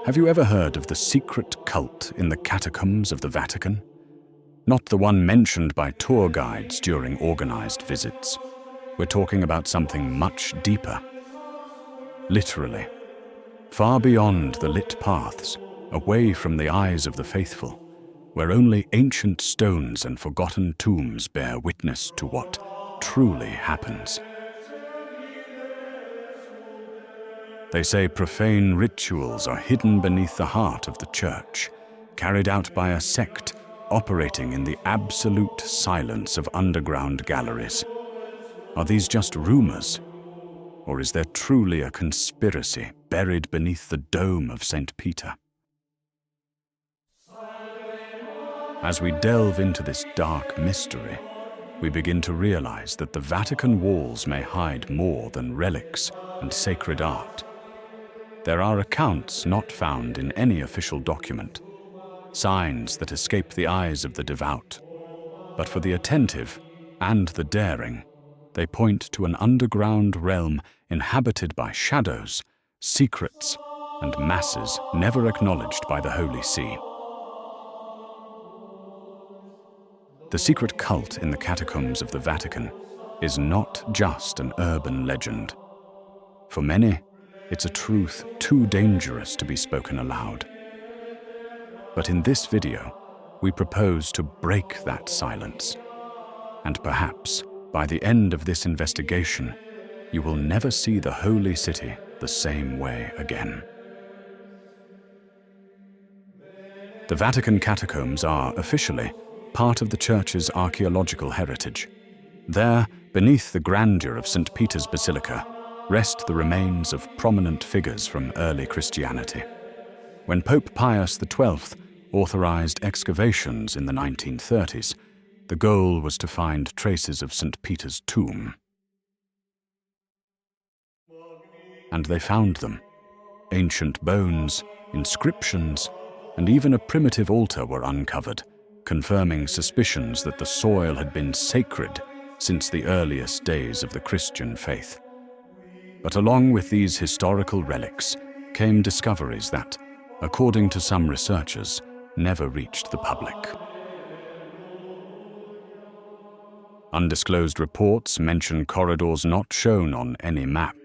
Have you ever heard of the secret cult in the catacombs of the Vatican? Not the one mentioned by tour guides during organized visits. We're talking about something much deeper. Literally, far beyond the lit paths, away from the eyes of the faithful, where only ancient stones and forgotten tombs bear witness to what truly happens. They say profane rituals are hidden beneath the heart of the church, carried out by a sect operating in the absolute silence of underground galleries. Are these just rumors? Or is there truly a conspiracy buried beneath the dome of St. Peter? As we delve into this dark mystery, we begin to realize that the Vatican walls may hide more than relics and sacred art. There are accounts not found in any official document, signs that escape the eyes of the devout. But for the attentive and the daring, they point to an underground realm inhabited by shadows, secrets, and masses never acknowledged by the Holy See. The secret cult in the catacombs of the Vatican is not just an urban legend. For many, it's a truth too dangerous to be spoken aloud. But in this video, we propose to break that silence. And perhaps, by the end of this investigation, you will never see the Holy City the same way again. The Vatican catacombs are, officially, part of the Church's archaeological heritage. There, beneath the grandeur of St. Peter's Basilica, rest the remains of prominent figures from early Christianity. When Pope Pius XII authorized excavations in the 1930s, the goal was to find traces of St. Peter's tomb. And they found them. Ancient bones, inscriptions, and even a primitive altar were uncovered, confirming suspicions that the soil had been sacred since the earliest days of the Christian faith. But along with these historical relics came discoveries that, according to some researchers, never reached the public. Undisclosed reports mention corridors not shown on any map,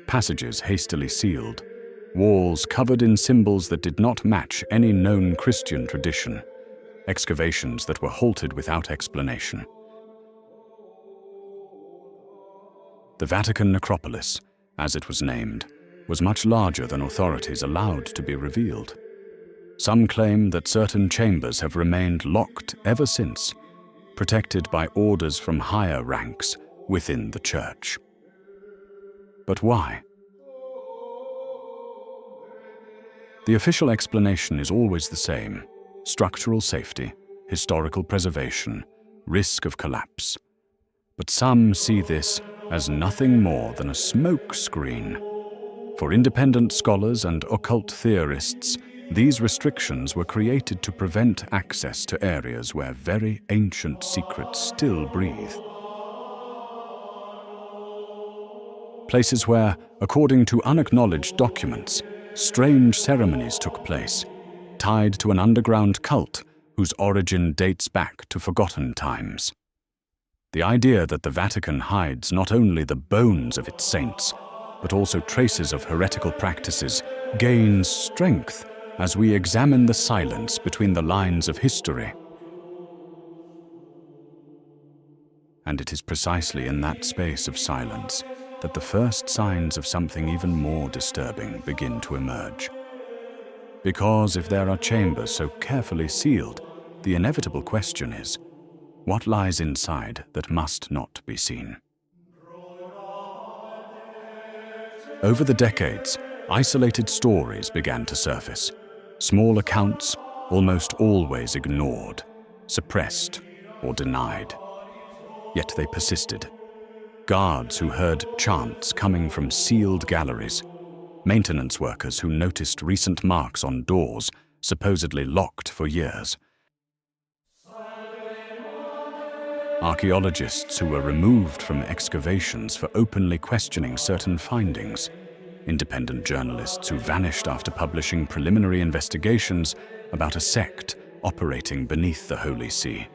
passages hastily sealed, walls covered in symbols that did not match any known Christian tradition, excavations that were halted without explanation. The Vatican necropolis, as it was named, was much larger than authorities allowed to be revealed. Some claim that certain chambers have remained locked ever since, protected by orders from higher ranks within the church. But why? The official explanation is always the same: structural safety, historical preservation, risk of collapse. But some see this as nothing more than a smoke screen. For independent scholars and occult theorists, these restrictions were created to prevent access to areas where very ancient secrets still breathe. Places where, according to unacknowledged documents, strange ceremonies took place, tied to an underground cult whose origin dates back to forgotten times. The idea that the Vatican hides not only the bones of its saints, but also traces of heretical practices, gains strength as we examine the silence between the lines of history. And it is precisely in that space of silence that the first signs of something even more disturbing begin to emerge. Because if there are chambers so carefully sealed, the inevitable question is, what lies inside that must not be seen? Over the decades, isolated stories began to surface. Small accounts, almost always ignored, suppressed, or denied. Yet they persisted. Guards who heard chants coming from sealed galleries, maintenance workers who noticed recent marks on doors, supposedly locked for years, archaeologists who were removed from excavations for openly questioning certain findings, independent journalists who vanished after publishing preliminary investigations about a sect operating beneath the Holy See.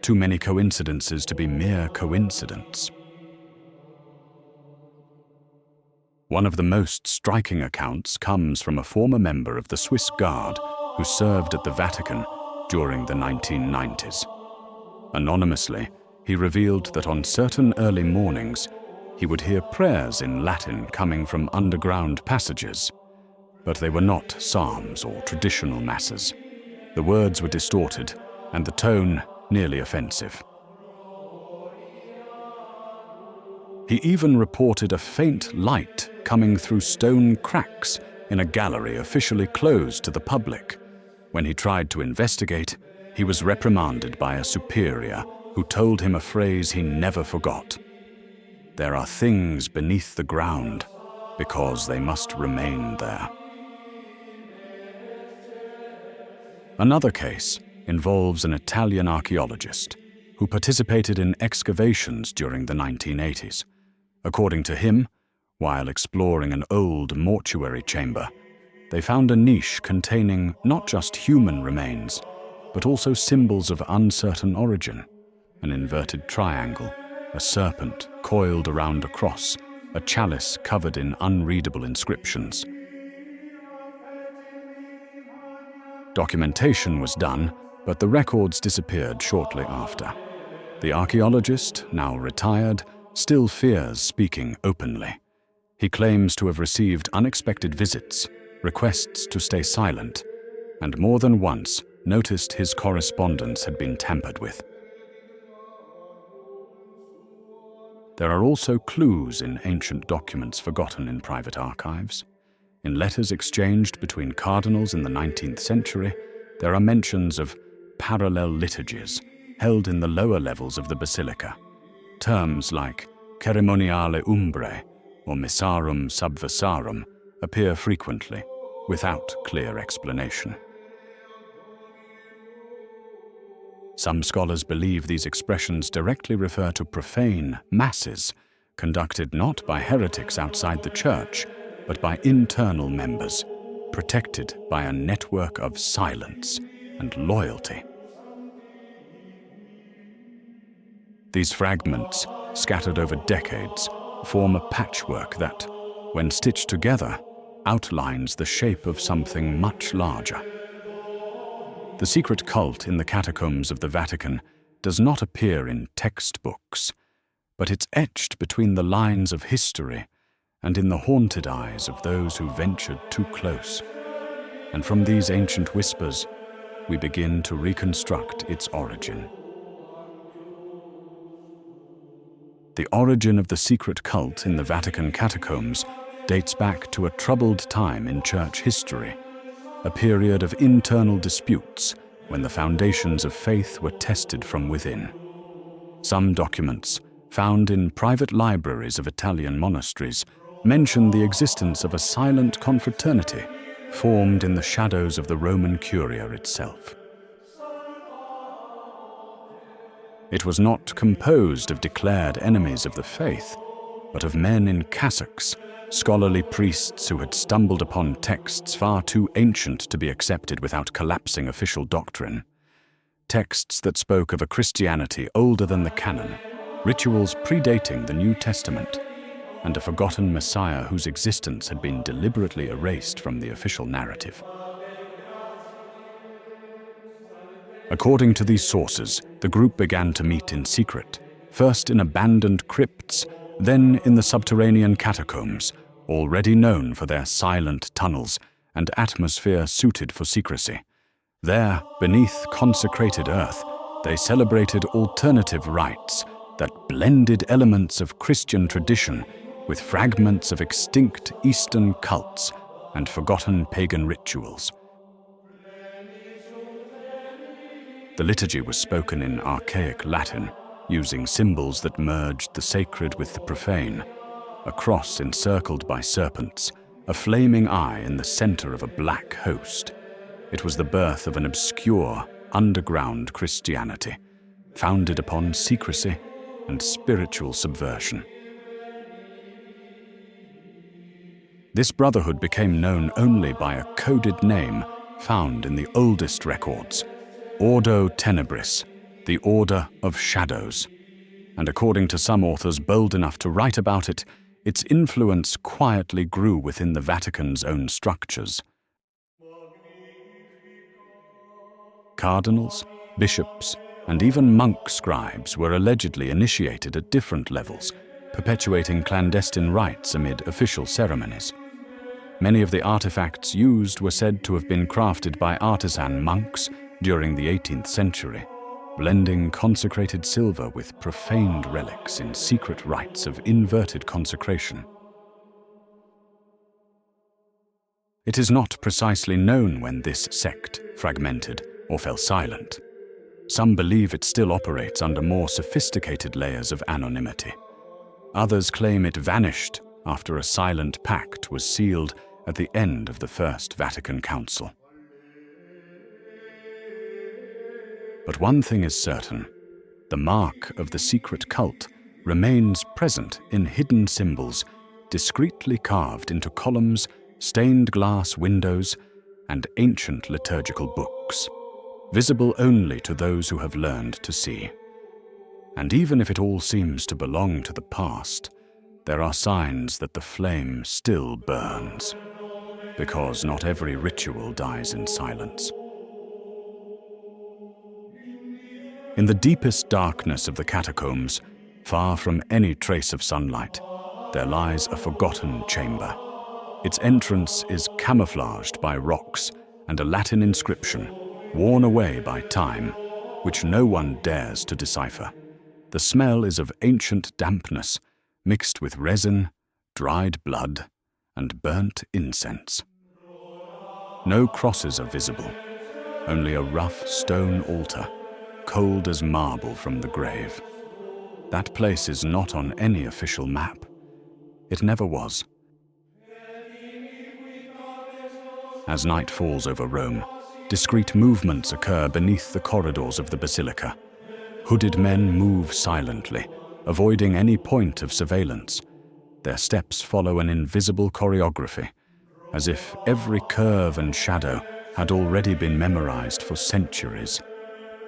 Too many coincidences to be mere coincidence. One of the most striking accounts comes from a former member of the Swiss Guard who served at the Vatican during the 1990s. Anonymously, he revealed that on certain early mornings, he would hear prayers in Latin coming from underground passages, but they were not psalms or traditional masses. The words were distorted, and the tone nearly offensive. He even reported a faint light coming through stone cracks in a gallery officially closed to the public. When he tried to investigate, he was reprimanded by a superior who told him a phrase he never forgot. "There are things beneath the ground because they must remain there." Another case involves an Italian archaeologist who participated in excavations during the 1980s. According to him, while exploring an old mortuary chamber, they found a niche containing not just human remains, but also symbols of uncertain origin: an inverted triangle, a serpent coiled around a cross, a chalice covered in unreadable inscriptions. Documentation was done, but the records disappeared shortly after. The archaeologist, now retired, still fears speaking openly. He claims to have received unexpected visits, requests to stay silent, and more than once noticed his correspondence had been tampered with. There are also clues in ancient documents forgotten in private archives. In letters exchanged between cardinals in the 19th century, there are mentions of parallel liturgies held in the lower levels of the basilica. Terms like ceremoniale umbrae or missarum subversarum appear frequently, without clear explanation. Some scholars believe these expressions directly refer to profane masses, conducted not by heretics outside the church, but by internal members, protected by a network of silence and loyalty. These fragments, scattered over decades, form a patchwork that, when stitched together, outlines the shape of something much larger. The secret cult in the catacombs of the Vatican does not appear in textbooks, but it's etched between the lines of history and in the haunted eyes of those who ventured too close. And from these ancient whispers, we begin to reconstruct its origin. The origin of the secret cult in the Vatican catacombs dates back to a troubled time in church history, a period of internal disputes when the foundations of faith were tested from within. Some documents, found in private libraries of Italian monasteries, mention the existence of a silent confraternity formed in the shadows of the Roman Curia itself. It was not composed of declared enemies of the faith, but of men in cassocks, scholarly priests who had stumbled upon texts far too ancient to be accepted without collapsing official doctrine. Texts that spoke of a Christianity older than the canon, rituals predating the New Testament, and a forgotten Messiah whose existence had been deliberately erased from the official narrative. According to these sources, the group began to meet in secret, first in abandoned crypts, then in the subterranean catacombs, already known for their silent tunnels and atmosphere suited for secrecy. There, beneath consecrated earth, they celebrated alternative rites that blended elements of Christian tradition with fragments of extinct Eastern cults and forgotten pagan rituals. The liturgy was spoken in archaic Latin, using symbols that merged the sacred with the profane: a cross encircled by serpents, a flaming eye in the center of a black host. It was the birth of an obscure, underground Christianity, founded upon secrecy and spiritual subversion. This brotherhood became known only by a coded name found in the oldest records, Ordo Tenebris, the Order of Shadows. And according to some authors bold enough to write about it, its influence quietly grew within the Vatican's own structures. Cardinals, bishops, and even monk scribes were allegedly initiated at different levels, perpetuating clandestine rites amid official ceremonies. Many of the artifacts used were said to have been crafted by artisan monks during the 18th century, blending consecrated silver with profaned relics in secret rites of inverted consecration. It is not precisely known when this sect fragmented or fell silent. Some believe it still operates under more sophisticated layers of anonymity. Others claim it vanished after a silent pact was sealed at the end of the First Vatican Council. But one thing is certain: the mark of the secret cult remains present in hidden symbols, discreetly carved into columns, stained glass windows, and ancient liturgical books, visible only to those who have learned to see. And even if it all seems to belong to the past, there are signs that the flame still burns, because not every ritual dies in silence. In the deepest darkness of the catacombs, far from any trace of sunlight, there lies a forgotten chamber. Its entrance is camouflaged by rocks and a Latin inscription, worn away by time, which no one dares to decipher. The smell is of ancient dampness, mixed with resin, dried blood, and burnt incense. No crosses are visible, only a rough stone altar, cold as marble from the grave. That place is not on any official map. It never was. As night falls over Rome, discreet movements occur beneath the corridors of the basilica. Hooded men move silently, avoiding any point of surveillance. Their steps follow an invisible choreography, as if every curve and shadow had already been memorized for centuries.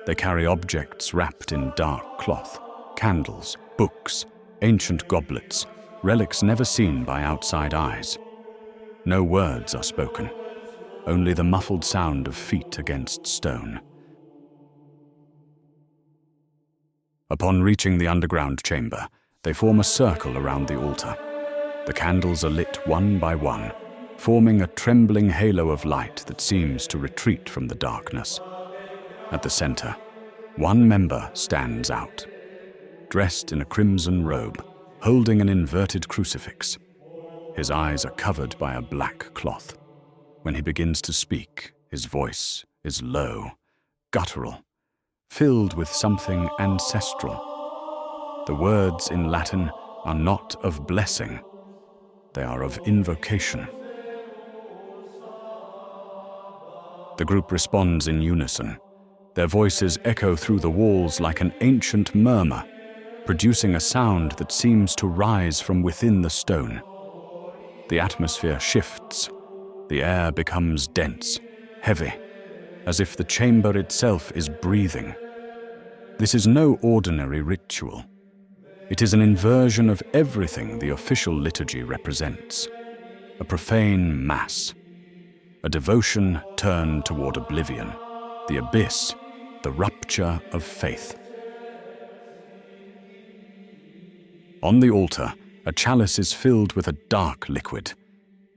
They carry objects wrapped in dark cloth, candles, books, ancient goblets, relics never seen by outside eyes. No words are spoken, only the muffled sound of feet against stone. Upon reaching the underground chamber, they form a circle around the altar. The candles are lit one by one, forming a trembling halo of light that seems to retreat from the darkness. At the center, one member stands out, dressed in a crimson robe, holding an inverted crucifix. His eyes are covered by a black cloth. When he begins to speak, his voice is low, guttural, filled with something ancestral. The words in Latin are not of blessing, they are of invocation. The group responds in unison. Their voices echo through the walls like an ancient murmur, producing a sound that seems to rise from within the stone. The atmosphere shifts. The air becomes dense, heavy, as if the chamber itself is breathing. This is no ordinary ritual. It is an inversion of everything the official liturgy represents. A profane mass, a devotion turned toward oblivion, the abyss, the rupture of faith. On the altar, a chalice is filled with a dark liquid.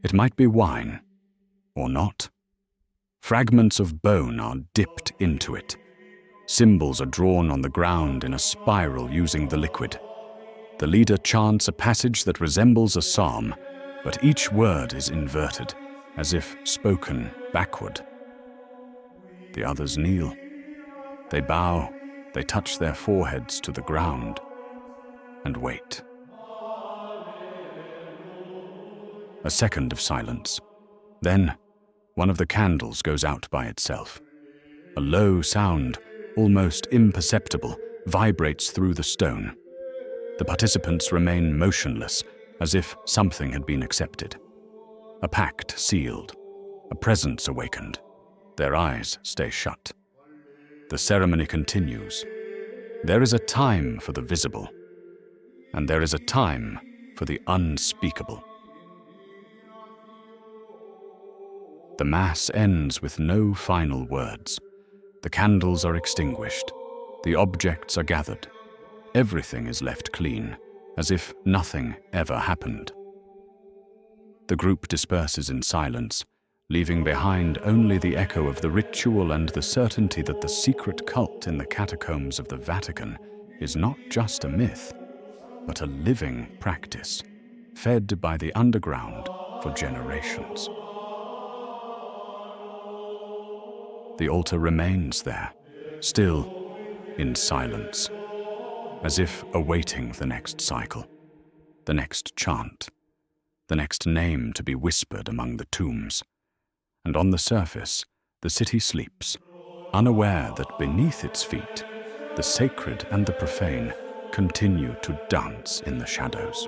It might be wine, or not. Fragments of bone are dipped into it. Symbols are drawn on the ground in a spiral using the liquid. The leader chants a passage that resembles a psalm, but each word is inverted, as if spoken backward. The others kneel. They bow, they touch their foreheads to the ground, and wait. A second of silence. Then, one of the candles goes out by itself. A low sound, almost imperceptible, vibrates through the stone. The participants remain motionless, as if something had been accepted. A pact sealed, a presence awakened. Their eyes stay shut. The ceremony continues. There is a time for the visible, and there is a time for the unspeakable. The Mass ends with no final words. The candles are extinguished. The objects are gathered. Everything is left clean, as if nothing ever happened. The group disperses in silence, leaving behind only the echo of the ritual and the certainty that the secret cult in the catacombs of the Vatican is not just a myth, but a living practice, fed by the underground for generations. The altar remains there, still in silence, as if awaiting the next cycle, the next chant, the next name to be whispered among the tombs. And on the surface, the city sleeps, unaware that beneath its feet, the sacred and the profane continue to dance in the shadows.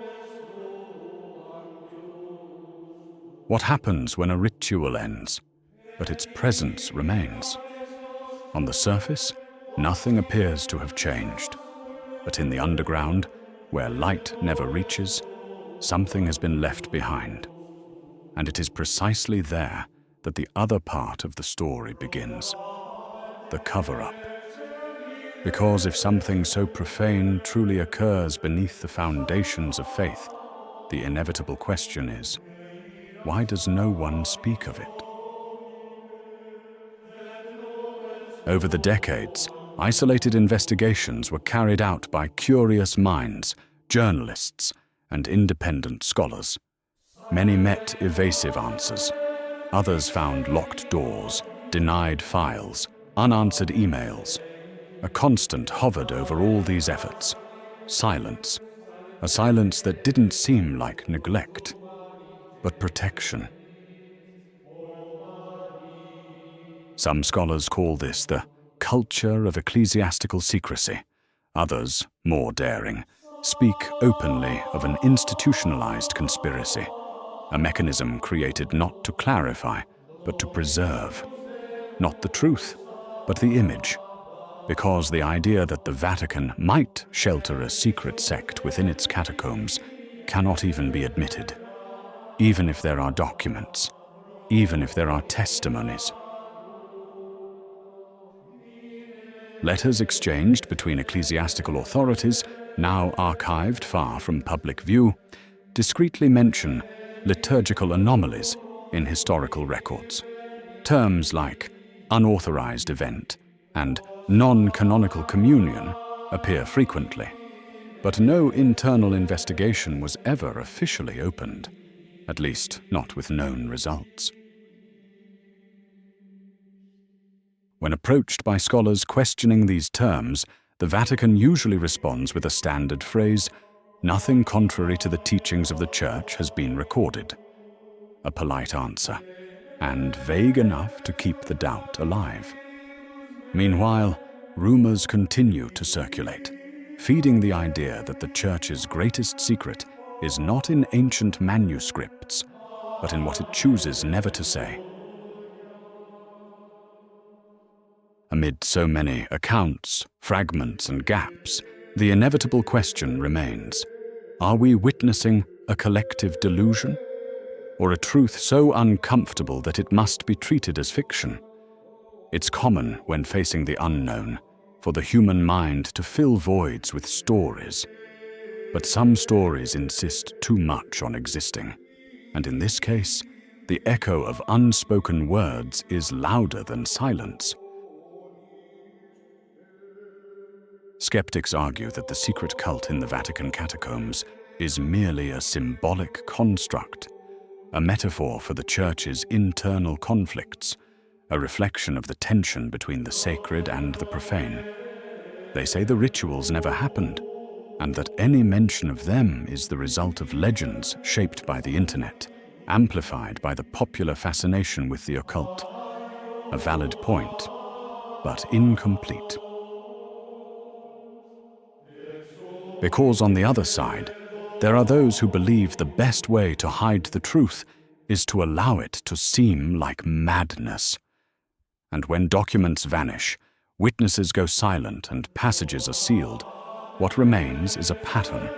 What happens when a ritual ends, but its presence remains? On the surface, nothing appears to have changed, but in the underground, where light never reaches, something has been left behind. And it is precisely there that the other part of the story begins, the cover-up. Because if something so profane truly occurs beneath the foundations of faith, the inevitable question is, why does no one speak of it? Over the decades, isolated investigations were carried out by curious minds, journalists, and independent scholars. Many met evasive answers. Others found locked doors, denied files, unanswered emails. A constant hovered over all these efforts. Silence. A silence that didn't seem like neglect, but protection. Some scholars call this the culture of ecclesiastical secrecy. Others, more daring, speak openly of an institutionalized conspiracy, a mechanism created not to clarify, but to preserve. Not the truth, but the image. Because the idea that the Vatican might shelter a secret sect within its catacombs cannot even be admitted, even if there are documents, even if there are testimonies. Letters exchanged between ecclesiastical authorities, now archived far from public view, discreetly mention liturgical anomalies in historical records. Terms like unauthorized event and non-canonical communion appear frequently, but no internal investigation was ever officially opened, at least not with known results. When approached by scholars questioning these terms, the Vatican usually responds with a standard phrase, "Nothing contrary to the teachings of the Church has been recorded." A polite answer, and vague enough to keep the doubt alive. Meanwhile, rumors continue to circulate, feeding the idea that the Church's greatest secret is not in ancient manuscripts, but in what it chooses never to say. Amid so many accounts, fragments, and gaps, the inevitable question remains, are we witnessing a collective delusion? Or a truth so uncomfortable that it must be treated as fiction? It's common when facing the unknown for the human mind to fill voids with stories. But some stories insist too much on existing. And in this case, the echo of unspoken words is louder than silence. Skeptics argue that the secret cult in the Vatican catacombs is merely a symbolic construct, a metaphor for the Church's internal conflicts, a reflection of the tension between the sacred and the profane. They say the rituals never happened, and that any mention of them is the result of legends shaped by the internet, amplified by the popular fascination with the occult. A valid point, but incomplete. Because on the other side, there are those who believe the best way to hide the truth is to allow it to seem like madness. And when documents vanish, witnesses go silent and passages are sealed, what remains is a pattern,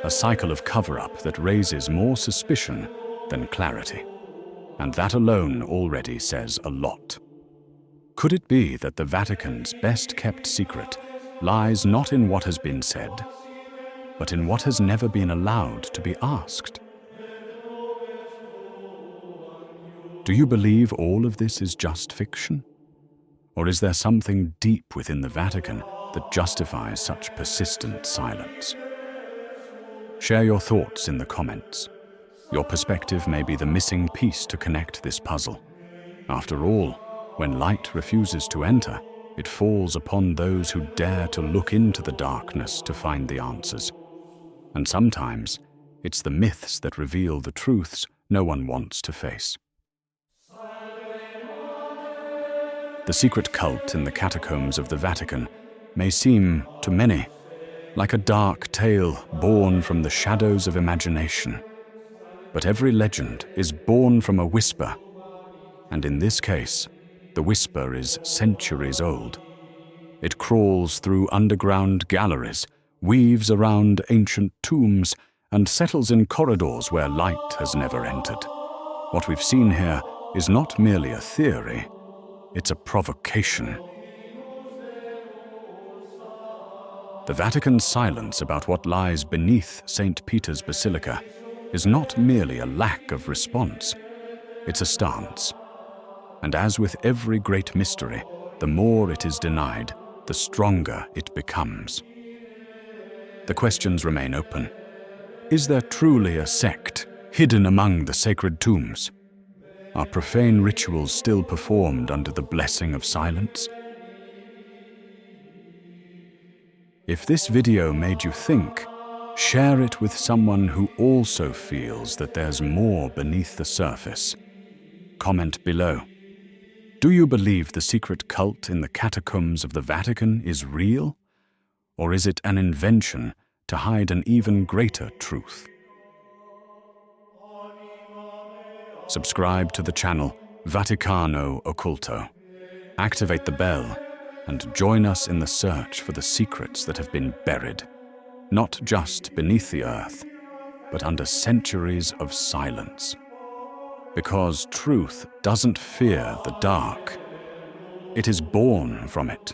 a cycle of cover-up that raises more suspicion than clarity. And that alone already says a lot. Could it be that the Vatican's best-kept secret lies not in what has been said, but in what has never been allowed to be asked? Do you believe all of this is just fiction? Or is there something deep within the Vatican that justifies such persistent silence? Share your thoughts in the comments. Your perspective may be the missing piece to connect this puzzle. After all, when light refuses to enter, it falls upon those who dare to look into the darkness to find the answers. And sometimes, it's the myths that reveal the truths no one wants to face. The secret cult in the catacombs of the Vatican may seem, to many, like a dark tale born from the shadows of imagination. But every legend is born from a whisper, and in this case, the whisper is centuries old. It crawls through underground galleries, weaves around ancient tombs, and settles in corridors where light has never entered. What we've seen here is not merely a theory, it's a provocation. The Vatican's silence about what lies beneath St. Peter's Basilica is not merely a lack of response, it's a stance. And as with every great mystery, the more it is denied, the stronger it becomes. The questions remain open. Is there truly a sect hidden among the sacred tombs? Are profane rituals still performed under the blessing of silence? If this video made you think, share it with someone who also feels that there's more beneath the surface. Comment below. Do you believe the secret cult in the catacombs of the Vatican is real? Or is it an invention to hide an even greater truth? Subscribe to the channel Vaticano Occulto. Activate the bell and join us in the search for the secrets that have been buried, not just beneath the earth, but under centuries of silence. Because truth doesn't fear the dark. It is born from it.